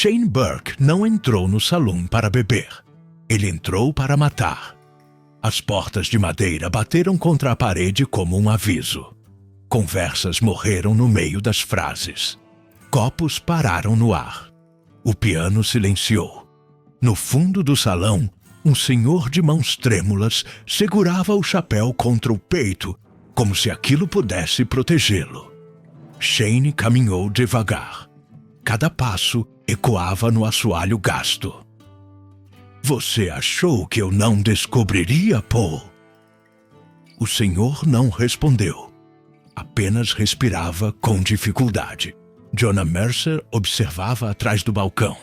Shane Burke não entrou no salão para beber. Ele entrou para matar. As portas de madeira bateram contra a parede como um aviso. Conversas morreram no meio das frases. Copos pararam no ar. O piano silenciou. No fundo do salão, um senhor de mãos trêmulas segurava o chapéu contra o peito, como se aquilo pudesse protegê-lo. Shane caminhou devagar. Cada passo ecoava no assoalho gasto. Você achou que eu não descobriria, Paul? O senhor não respondeu. Apenas respirava com dificuldade. Jonah Mercer observava atrás do balcão.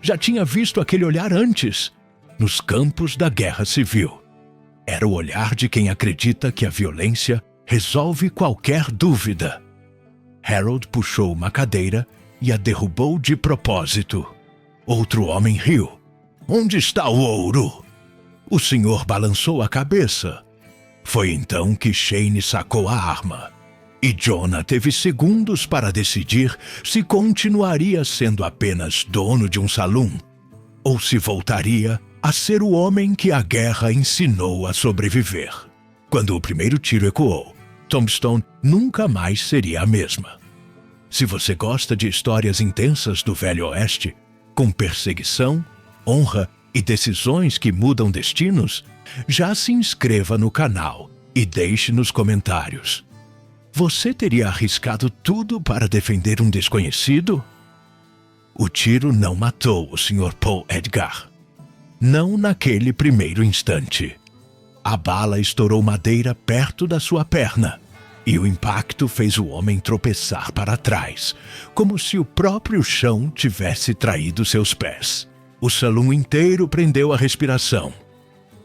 Já tinha visto aquele olhar antes, nos campos da Guerra Civil. Era o olhar de quem acredita que a violência resolve qualquer dúvida. Harold puxou uma cadeira e a derrubou de propósito. Outro homem riu. Onde está o ouro? O senhor balançou a cabeça. Foi então que Shane sacou a arma. E Jonah teve segundos para decidir se continuaria sendo apenas dono de um salão ou se voltaria a ser o homem que a guerra ensinou a sobreviver. Quando o primeiro tiro ecoou, Tombstone nunca mais seria a mesma. Se você gosta de histórias intensas do Velho Oeste, com perseguição, honra e decisões que mudam destinos, já se inscreva no canal e deixe nos comentários. Você teria arriscado tudo para defender um desconhecido? O tiro não matou o Sr. Paul Edgar. Não naquele primeiro instante. A bala estourou madeira perto da sua perna, e o impacto fez o homem tropeçar para trás, como se o próprio chão tivesse traído seus pés. O salão inteiro prendeu a respiração.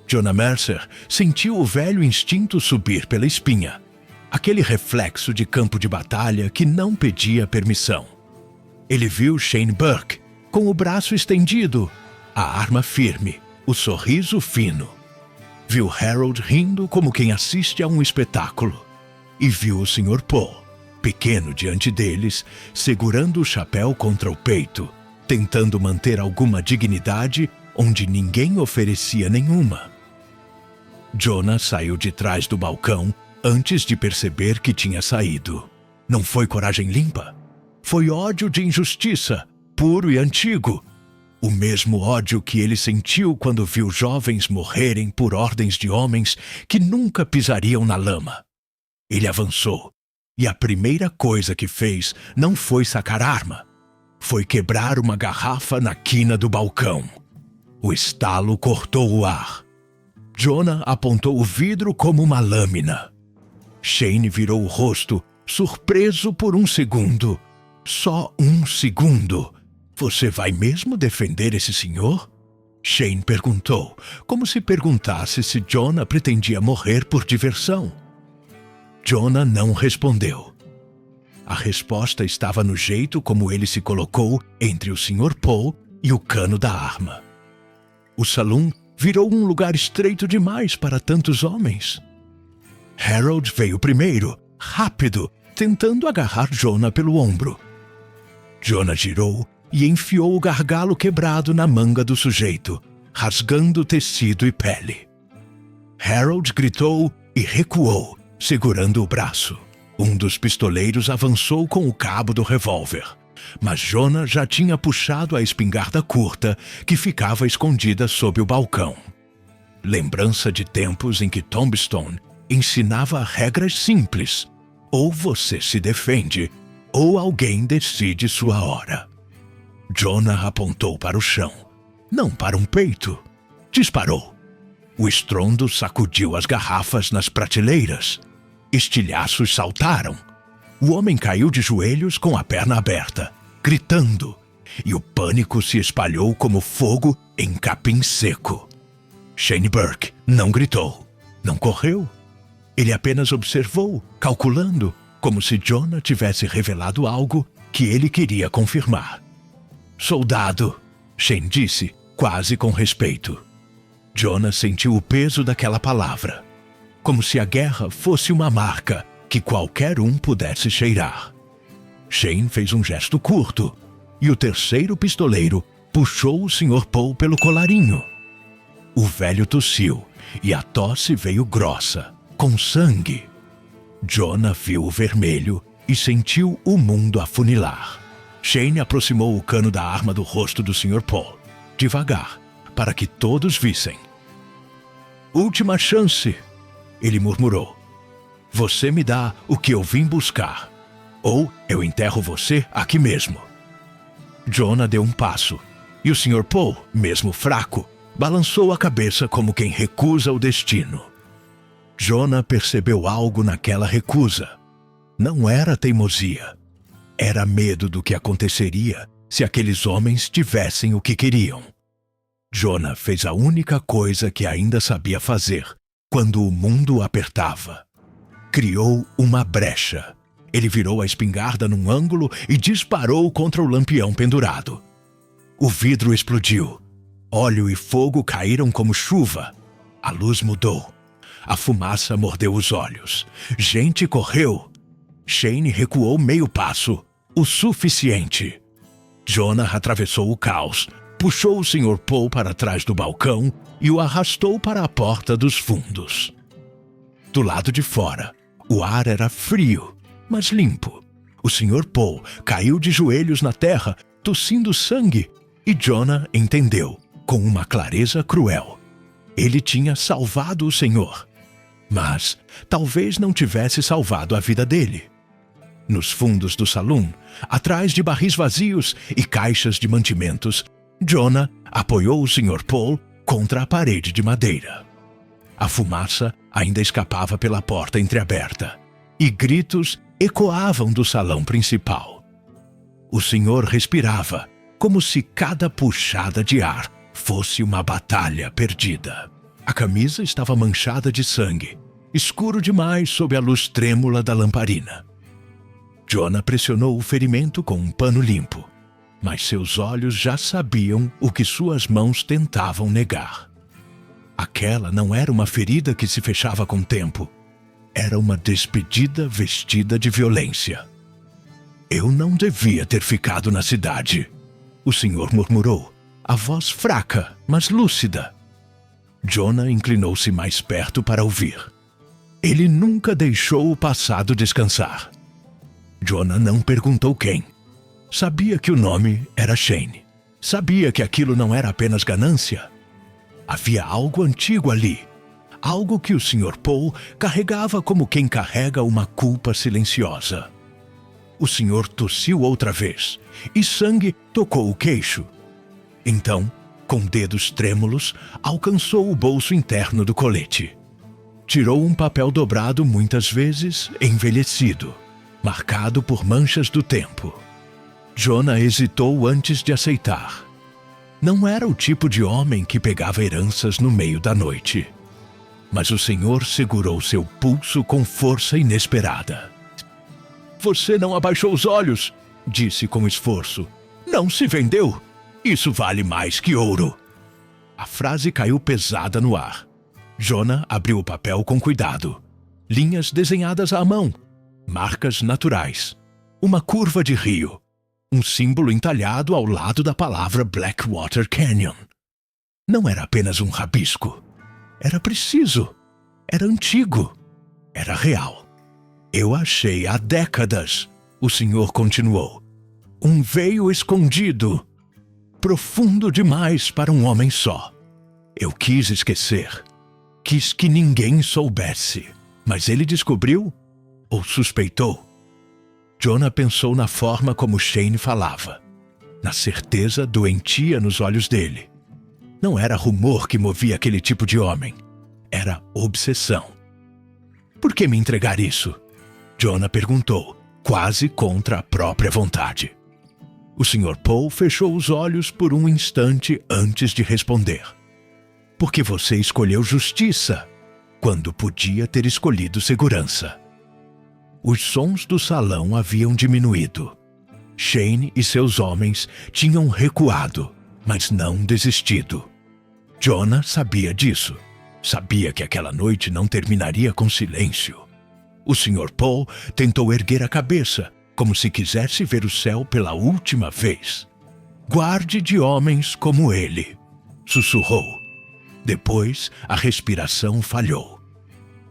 Jonah Mercer sentiu o velho instinto subir pela espinha, aquele reflexo de campo de batalha que não pedia permissão. Ele viu Shane Burke, com o braço estendido, a arma firme, o sorriso fino. Viu Harold rindo como quem assiste a um espetáculo. E viu o Sr. Paul, pequeno diante deles, segurando o chapéu contra o peito, tentando manter alguma dignidade onde ninguém oferecia nenhuma. Jonah saiu de trás do balcão antes de perceber que tinha saído. Não foi coragem limpa. Foi ódio de injustiça, puro e antigo. O mesmo ódio que ele sentiu quando viu jovens morrerem por ordens de homens que nunca pisariam na lama. Ele avançou, e a primeira coisa que fez não foi sacar arma. Foi quebrar uma garrafa na quina do balcão. O estalo cortou o ar. Jonah apontou o vidro como uma lâmina. Shane virou o rosto, surpreso por um segundo. Só um segundo. Você vai mesmo defender esse senhor? Shane perguntou, como se perguntasse se Jonah pretendia morrer por diversão. Jonah não respondeu. A resposta estava no jeito como ele se colocou entre o Sr. Paul e o cano da arma. O salão virou um lugar estreito demais para tantos homens. Harold veio primeiro, rápido, tentando agarrar Jonah pelo ombro. Jonah girou e enfiou o gargalo quebrado na manga do sujeito, rasgando tecido e pele. Harold gritou e recuou, segurando o braço. Um dos pistoleiros avançou com o cabo do revólver, mas Jonah já tinha puxado a espingarda curta que ficava escondida sob o balcão. Lembrança de tempos em que Tombstone ensinava regras simples. Ou você se defende, ou alguém decide sua hora. Jonah apontou para o chão, não para um peito. Disparou. O estrondo sacudiu as garrafas nas prateleiras. Estilhaços saltaram. O homem caiu de joelhos com a perna aberta, gritando, e o pânico se espalhou como fogo em capim seco. Shane Burke não gritou, não correu. Ele apenas observou, calculando, como se Jonah tivesse revelado algo que ele queria confirmar. Soldado, Shane disse, quase com respeito. Jonah sentiu o peso daquela palavra, como se a guerra fosse uma marca que qualquer um pudesse cheirar. Shane fez um gesto curto. e o terceiro pistoleiro puxou o Sr. Paul pelo colarinho. O velho tossiu e a tosse veio grossa, com sangue. Jonah viu o vermelho e sentiu o mundo afunilar. Shane aproximou o cano da arma do rosto do Sr. Paul, devagar, para que todos vissem. Última chance, ele murmurou. Você me dá o que eu vim buscar, ou eu enterro você aqui mesmo. Jonah deu um passo, e o Sr. Paul, mesmo fraco, balançou a cabeça como quem recusa o destino. Jonah percebeu algo naquela recusa. Não era teimosia. Era medo do que aconteceria se aqueles homens tivessem o que queriam. Jonah fez a única coisa que ainda sabia fazer quando o mundo apertava. Criou uma brecha. Ele virou a espingarda num ângulo e disparou contra o lampião pendurado. O vidro explodiu. Óleo e fogo caíram como chuva. A luz mudou. A fumaça mordeu os olhos. Gente correu. Shane recuou meio passo, o suficiente. Jonah atravessou o caos, puxou o Sr. Paul para trás do balcão e o arrastou para a porta dos fundos. Do lado de fora, o ar era frio, mas limpo. O Sr. Paul caiu de joelhos na terra, tossindo sangue, e Jonah entendeu, com uma clareza cruel. Ele tinha salvado o Senhor, mas talvez não tivesse salvado a vida dele. Nos fundos do salão, atrás de barris vazios e caixas de mantimentos, Jonah apoiou o Sr. Paul contra a parede de madeira. A fumaça ainda escapava pela porta entreaberta, e gritos ecoavam do salão principal. O senhor respirava, como se cada puxada de ar fosse uma batalha perdida. A camisa estava manchada de sangue, escuro demais sob a luz trêmula da lamparina. Jonah pressionou o ferimento com um pano limpo, mas seus olhos já sabiam o que suas mãos tentavam negar. Aquela não era uma ferida que se fechava com o tempo. Era uma despedida vestida de violência. Eu não devia ter ficado na cidade, o senhor murmurou, a voz fraca, mas lúcida. Jonah inclinou-se mais perto para ouvir. Ele nunca deixou o passado descansar. Jonah não perguntou quem. Sabia que o nome era Shane. Sabia que aquilo não era apenas ganância. Havia algo antigo ali. Algo que o Sr. Paul carregava como quem carrega uma culpa silenciosa. O senhor tossiu outra vez, e sangue tocou o queixo. Então, com dedos trêmulos, alcançou o bolso interno do colete. Tirou um papel dobrado muitas vezes envelhecido, marcado por manchas do tempo. Jonah hesitou antes de aceitar. Não era o tipo de homem que pegava heranças no meio da noite. Mas o senhor segurou seu pulso com força inesperada. Você não abaixou os olhos, disse com esforço. Não se vendeu. Isso vale mais que ouro. A frase caiu pesada no ar. Jonah abriu o papel com cuidado. Linhas desenhadas à mão. Marcas naturais. Uma curva de rio. Um símbolo entalhado ao lado da palavra Blackwater Canyon. Não era apenas um rabisco. Era preciso. Era antigo. Era real. Eu achei há décadas, o senhor continuou. Um veio escondido. Profundo demais para um homem só. Eu quis esquecer. Quis que ninguém soubesse. Mas ele descobriu? Ou suspeitou? Jonah pensou na forma como Shane falava. Na certeza doentia nos olhos dele. Não era rumor que movia aquele tipo de homem. Era obsessão. Por que me entregar isso? Jonah perguntou, quase contra a própria vontade. O Sr. Paul fechou os olhos por um instante antes de responder. Porque você escolheu justiça, quando podia ter escolhido segurança. Os sons do salão haviam diminuído. Shane e seus homens tinham recuado, mas não desistido. Jonah sabia disso. Sabia que aquela noite não terminaria com silêncio. O Sr. Paul tentou erguer a cabeça, como se quisesse ver o céu pela última vez. Guarde de homens como ele, sussurrou. Depois, a respiração falhou.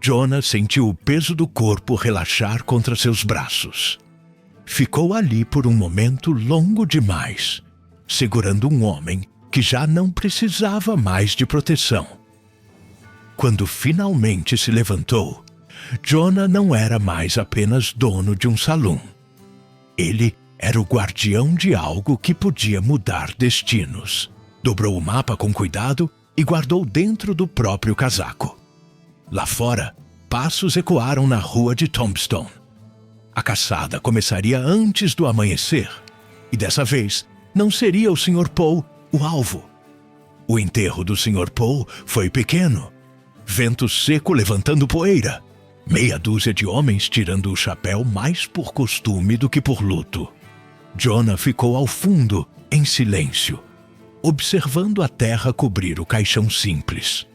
Jonah sentiu o peso do corpo relaxar contra seus braços. Ficou ali por um momento longo demais, segurando um homem que já não precisava mais de proteção. Quando finalmente se levantou, Jonah não era mais apenas dono de um salão. Ele era o guardião de algo que podia mudar destinos. Dobrou o mapa com cuidado e guardou dentro do próprio casaco. Lá fora, passos ecoaram na rua de Tombstone. A caçada começaria antes do amanhecer, e dessa vez não seria o Sr. Poe o alvo. O enterro do Sr. Poe foi pequeno. Vento seco levantando poeira. Meia dúzia de homens tirando o chapéu mais por costume do que por luto. Jonah ficou ao fundo, em silêncio, observando a terra cobrir o caixão simples.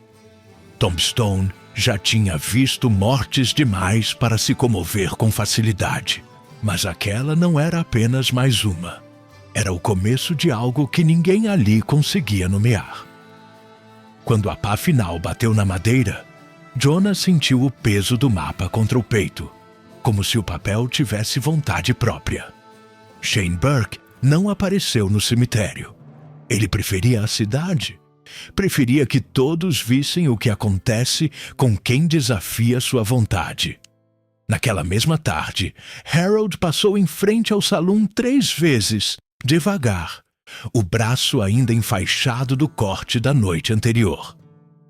Tombstone já tinha visto mortes demais para se comover com facilidade, mas aquela não era apenas mais uma. Era o começo de algo que ninguém ali conseguia nomear. Quando a pá final bateu na madeira, Jonah sentiu o peso do mapa contra o peito, como se o papel tivesse vontade própria. Shane Burke não apareceu no cemitério. Ele preferia a cidade. Preferia que todos vissem o que acontece com quem desafia sua vontade. Naquela mesma tarde, Harold passou em frente ao salão 3 vezes, devagar, o braço ainda enfaixado do corte da noite anterior.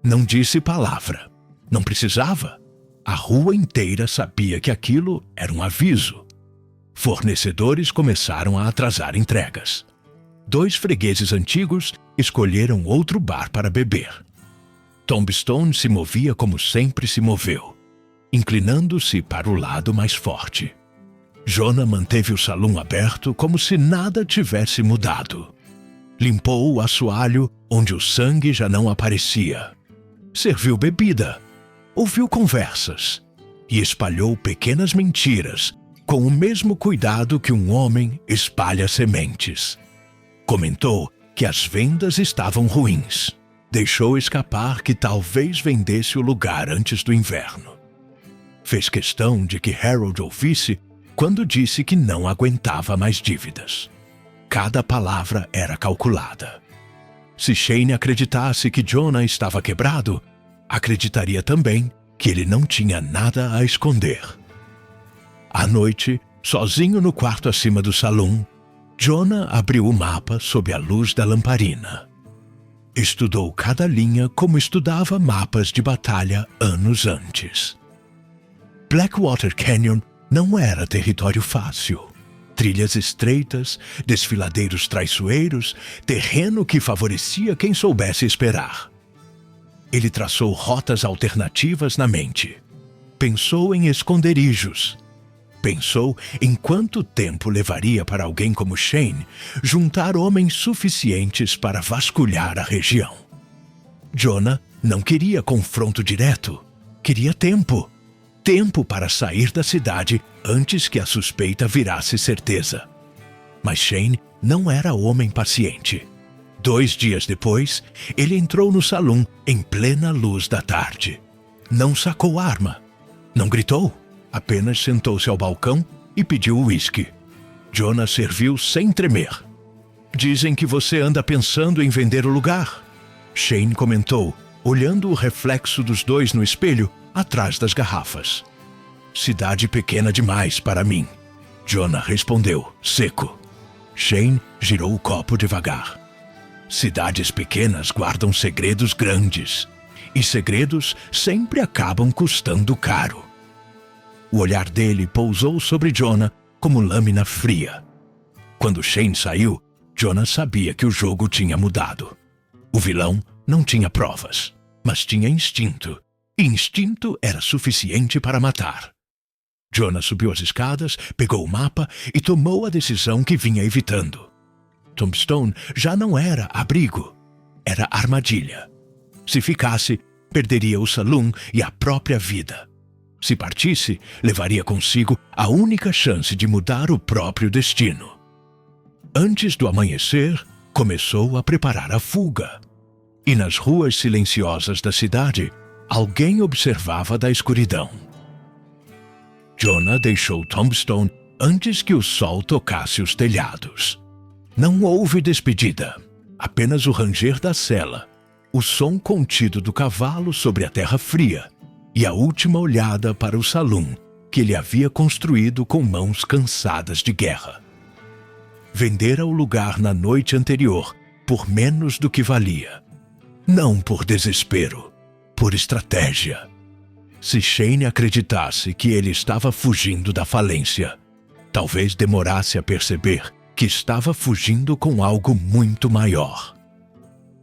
Não disse palavra. Não precisava. A rua inteira sabia que aquilo era um aviso. Fornecedores começaram a atrasar entregas. 2 fregueses antigos escolheram outro bar para beber. Tombstone se movia como sempre se moveu, inclinando-se para o lado mais forte. Jonah manteve o salão aberto como se nada tivesse mudado. Limpou o assoalho onde o sangue já não aparecia. Serviu bebida. Ouviu conversas e espalhou pequenas mentiras com o mesmo cuidado que um homem espalha sementes. Comentou que as vendas estavam ruins. Deixou escapar que talvez vendesse o lugar antes do inverno. Fez questão de que Harold ouvisse quando disse que não aguentava mais dívidas. Cada palavra era calculada. Se Shane acreditasse que Jonah estava quebrado, acreditaria também que ele não tinha nada a esconder. À noite, sozinho no quarto acima do salão, Jonah abriu o mapa sob a luz da lamparina. Estudou cada linha como estudava mapas de batalha anos antes. Blackwater Canyon não era território fácil. Trilhas estreitas, desfiladeiros traiçoeiros, terreno que favorecia quem soubesse esperar. Ele traçou rotas alternativas na mente. Pensou em esconderijos. Pensou em quanto tempo levaria para alguém como Shane juntar homens suficientes para vasculhar a região. Jonah não queria confronto direto. Queria tempo. Tempo para sair da cidade antes que a suspeita virasse certeza. Mas Shane não era homem paciente. 2 dias depois, ele entrou no salão em plena luz da tarde. Não sacou arma. Não gritou. Apenas sentou-se ao balcão e pediu uísque. Jonah serviu sem tremer. Dizem que você anda pensando em vender o lugar. Shane comentou, olhando o reflexo dos dois no espelho atrás das garrafas. Cidade pequena demais para mim. Jonah respondeu, seco. Shane girou o copo devagar. Cidades pequenas guardam segredos grandes. E segredos sempre acabam custando caro. O olhar dele pousou sobre Jonah como lâmina fria. Quando Shane saiu, Jonah sabia que o jogo tinha mudado. O vilão não tinha provas, mas tinha instinto. E instinto era suficiente para matar. Jonah subiu as escadas, pegou o mapa e tomou a decisão que vinha evitando. Tombstone já não era abrigo, era armadilha. Se ficasse, perderia o salão e a própria vida. Se partisse, levaria consigo a única chance de mudar o próprio destino. Antes do amanhecer, começou a preparar a fuga. E nas ruas silenciosas da cidade, alguém observava da escuridão. Jonah deixou Tombstone antes que o sol tocasse os telhados. Não houve despedida, apenas o ranger da sela, o som contido do cavalo sobre a terra fria e a última olhada para o salão que ele havia construído com mãos cansadas de guerra. Vendera o lugar na noite anterior por menos do que valia. Não por desespero, por estratégia. Se Shane acreditasse que ele estava fugindo da falência, talvez demorasse a perceber que estava fugindo com algo muito maior.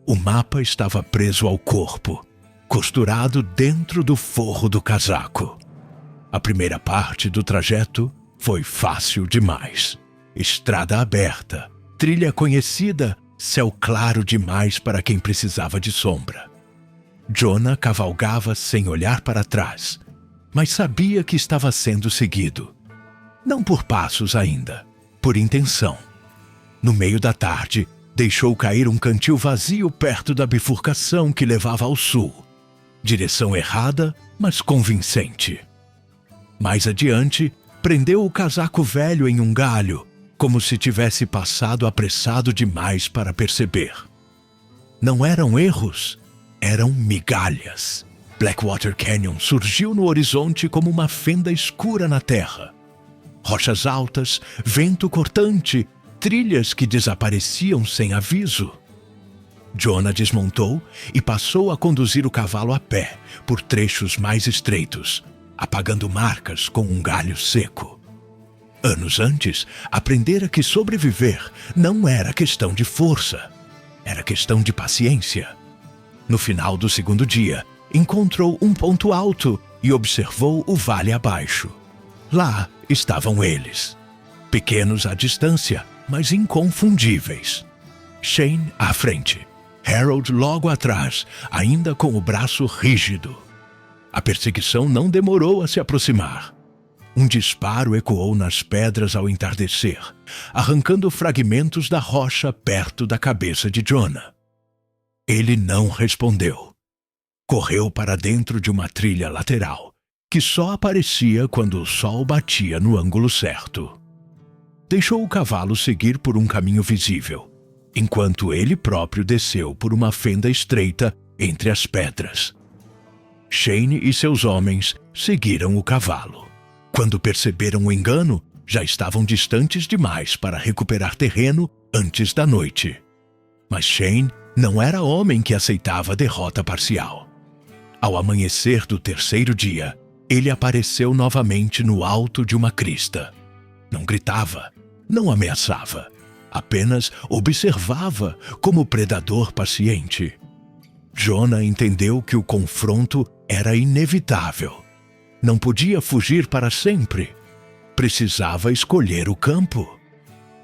O mapa estava preso ao corpo, costurado dentro do forro do casaco. A primeira parte do trajeto foi fácil demais. Estrada aberta, trilha conhecida, céu claro demais para quem precisava de sombra. Jonah cavalgava sem olhar para trás, mas sabia que estava sendo seguido. Não por passos ainda, por intenção. No meio da tarde, deixou cair um cantil vazio perto da bifurcação que levava ao sul. Direção errada, mas convincente. Mais adiante, prendeu o casaco velho em um galho, como se tivesse passado apressado demais para perceber. Não eram erros, eram migalhas. Blackwater Canyon surgiu no horizonte como uma fenda escura na terra. Rochas altas, vento cortante, trilhas que desapareciam sem aviso. Jonah desmontou e passou a conduzir o cavalo a pé por trechos mais estreitos, apagando marcas com um galho seco. Anos antes, aprendera que sobreviver não era questão de força, era questão de paciência. No final do segundo dia, encontrou um ponto alto e observou o vale abaixo. Lá estavam eles, pequenos à distância, mas inconfundíveis. Shane à frente, Harold logo atrás, ainda com o braço rígido. A perseguição não demorou a se aproximar. Um disparo ecoou nas pedras ao entardecer, arrancando fragmentos da rocha perto da cabeça de Jonah. Ele não respondeu. Correu para dentro de uma trilha lateral, que só aparecia quando o sol batia no ângulo certo. Deixou o cavalo seguir por um caminho visível, enquanto ele próprio desceu por uma fenda estreita entre as pedras. Shane e seus homens seguiram o cavalo. Quando perceberam o engano, já estavam distantes demais para recuperar terreno antes da noite. Mas Shane não era homem que aceitava derrota parcial. Ao amanhecer do terceiro dia, ele apareceu novamente no alto de uma crista. Não gritava, não ameaçava, apenas observava como predador paciente. Jonah entendeu que o confronto era inevitável. Não podia fugir para sempre. Precisava escolher o campo.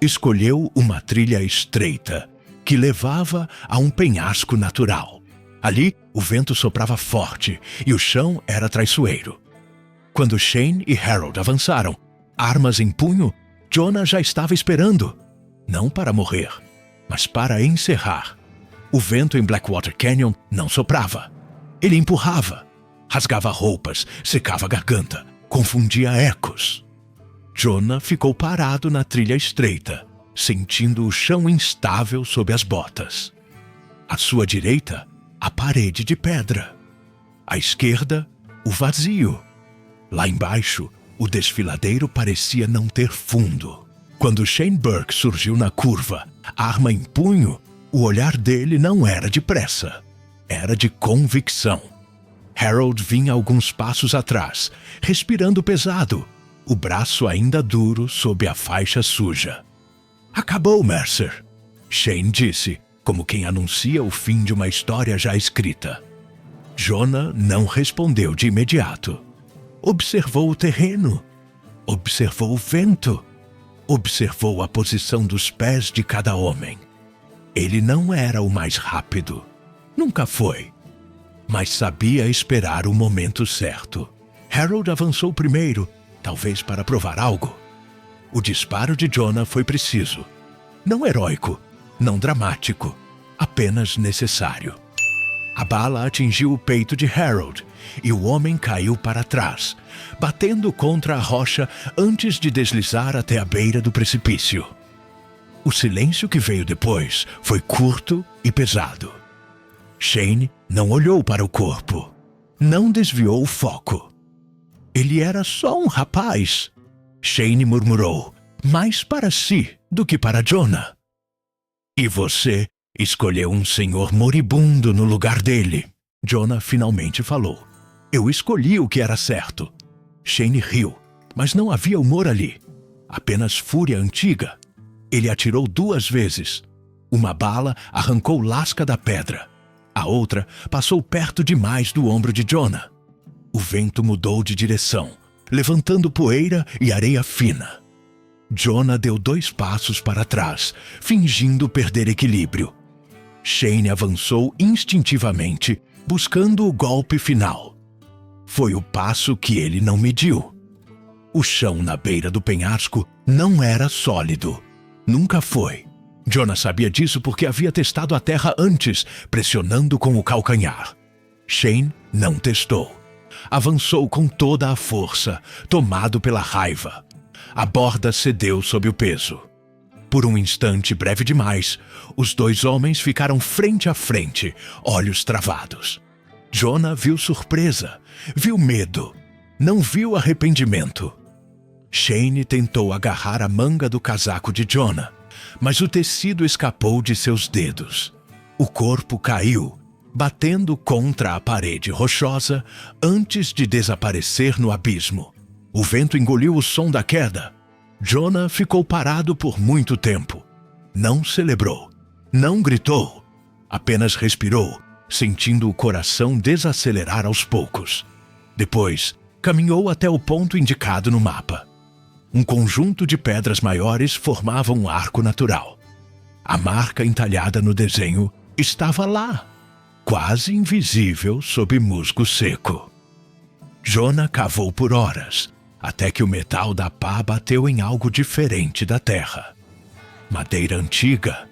Escolheu uma trilha estreita, que levava a um penhasco natural. Ali, o vento soprava forte e o chão era traiçoeiro. Quando Shane e Harold avançaram, armas em punho, Jonah já estava esperando. Não para morrer, mas para encerrar. O vento em Blackwater Canyon não soprava. Ele empurrava, rasgava roupas, secava a garganta, confundia ecos. Jonah ficou parado na trilha estreita, sentindo o chão instável sob as botas. À sua direita, a parede de pedra. À esquerda, o vazio. Lá embaixo, o desfiladeiro parecia não ter fundo. Quando Shane Burke surgiu na curva, arma em punho, o olhar dele não era de pressa, era de convicção. Harold vinha alguns passos atrás, respirando pesado, o braço ainda duro sob a faixa suja. "Acabou, Mercer", Shane disse, como quem anuncia o fim de uma história já escrita. Jonah não respondeu de imediato. Observou o terreno, observou o vento, observou a posição dos pés de cada homem. Ele não era o mais rápido, nunca foi, mas sabia esperar o momento certo. Harold avançou primeiro, talvez para provar algo. O disparo de Jonah foi preciso. Não heróico, não dramático, apenas necessário. A bala atingiu o peito de Harold e o homem caiu para trás, batendo contra a rocha antes de deslizar até a beira do precipício. O silêncio que veio depois foi curto e pesado. Shane não olhou para o corpo, não desviou o foco. Ele era só um rapaz. Shane murmurou, mais para si do que para Jonah. E você escolheu um senhor moribundo no lugar dele. Jonah finalmente falou. Eu escolhi o que era certo. Shane riu, mas não havia humor ali. Apenas fúria antiga. Ele atirou 2 vezes. Uma bala arrancou lasca da pedra. A outra passou perto demais do ombro de Jonah. O vento mudou de direção, levantando poeira e areia fina. Jonah deu 2 passos para trás, fingindo perder equilíbrio. Shane avançou instintivamente, buscando o golpe final. Foi o passo que ele não mediu. O chão na beira do penhasco não era sólido. Nunca foi. Jonah sabia disso porque havia testado a terra antes, pressionando com o calcanhar. Shane não testou. Avançou com toda a força, tomado pela raiva. A borda cedeu sob o peso. Por um instante breve demais, os 2 homens ficaram frente a frente, olhos travados. Jonah viu surpresa, viu medo, não viu arrependimento. Shane tentou agarrar a manga do casaco de Jonah, mas o tecido escapou de seus dedos. O corpo caiu, batendo contra a parede rochosa antes de desaparecer no abismo. O vento engoliu o som da queda. Jonah ficou parado por muito tempo. Não celebrou, não gritou, apenas respirou, sentindo o coração desacelerar aos poucos. Depois, caminhou até o ponto indicado no mapa. Um conjunto de pedras maiores formava um arco natural. A marca entalhada no desenho estava lá, quase invisível sob musgo seco. Jonah cavou por horas, até que o metal da pá bateu em algo diferente da terra. Madeira antiga,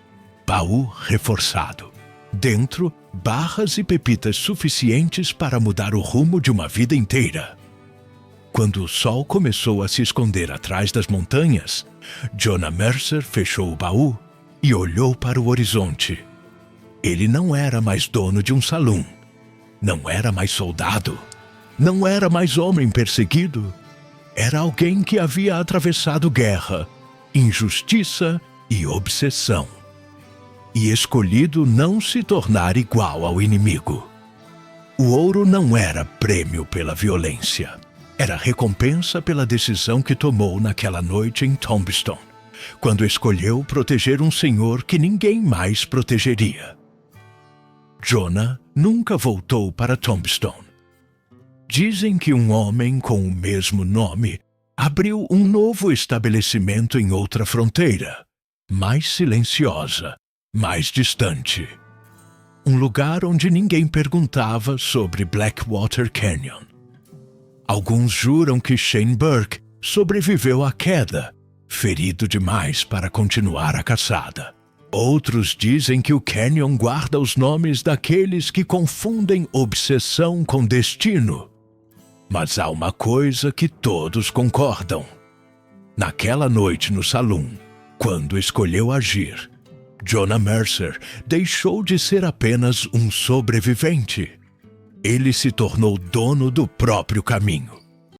baú reforçado. Dentro, barras e pepitas suficientes para mudar o rumo de uma vida inteira. Quando o sol começou a se esconder atrás das montanhas, Jonah Mercer fechou o baú e olhou para o horizonte. Ele não era mais dono de um salão. Não era mais soldado. Não era mais homem perseguido. Era alguém que havia atravessado guerra, injustiça e obsessão. E escolhido não se tornar igual ao inimigo. O ouro não era prêmio pela violência. Era recompensa pela decisão que tomou naquela noite em Tombstone, quando escolheu proteger um senhor que ninguém mais protegeria. Jonah nunca voltou para Tombstone. Dizem que um homem com o mesmo nome abriu um novo estabelecimento em outra fronteira, mais silenciosa, mais distante. Um lugar onde ninguém perguntava sobre Blackwater Canyon. Alguns juram que Shane Burke sobreviveu à queda, ferido demais para continuar a caçada. Outros dizem que o Canyon guarda os nomes daqueles que confundem obsessão com destino. Mas há uma coisa que todos concordam. Naquela noite no salão, quando escolheu agir, Jonah Mercer deixou de ser apenas um sobrevivente. Ele se tornou dono do próprio caminho.